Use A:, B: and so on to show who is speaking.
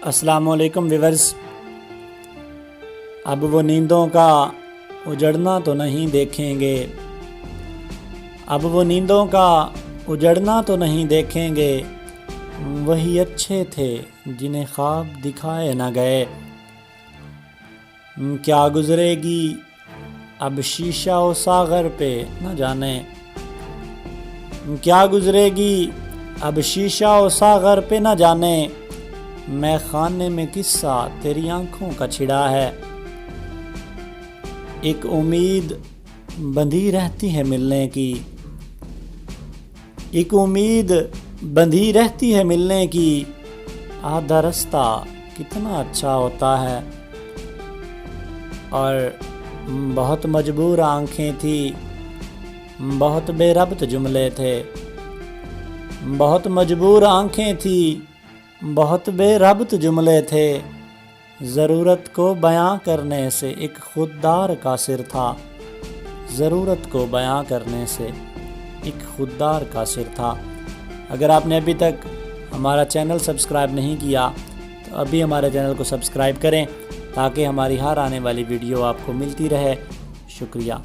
A: अस्सलाम वालेकुम व्यूअर्स। अब वो नींदों का उजड़ना तो नहीं देखेंगे, अब वो नींदों का उजड़ना तो नहीं देखेंगे, वही अच्छे थे जिन्हें ख्वाब दिखाए न गए। क्या गुजरेगी अब शीशा और सागर पे न जाने, क्या गुजरेगी अब शीशा और सागर पे न जाने, मैं खाने में किस्सा तेरी आंखों का छिड़ा है। एक उम्मीद बंधी रहती है मिलने की, एक उम्मीद बंधी रहती है मिलने की, आधा रास्ता कितना अच्छा होता है। और बहुत मजबूर आंखें थी, बहुत बेरब्त जुमले थे, बहुत मजबूर आंखें थी, बहुत बेरब्त जुमले थे। ज़रूरत को बयां करने से एक खुददार का सिर था, ज़रूरत को बयां करने से एक खुददार का सिर था। अगर आपने अभी तक हमारा चैनल सब्सक्राइब नहीं किया तो अभी हमारे चैनल को सब्सक्राइब करें ताकि हमारी हर आने वाली वीडियो आपको मिलती रहे। शुक्रिया।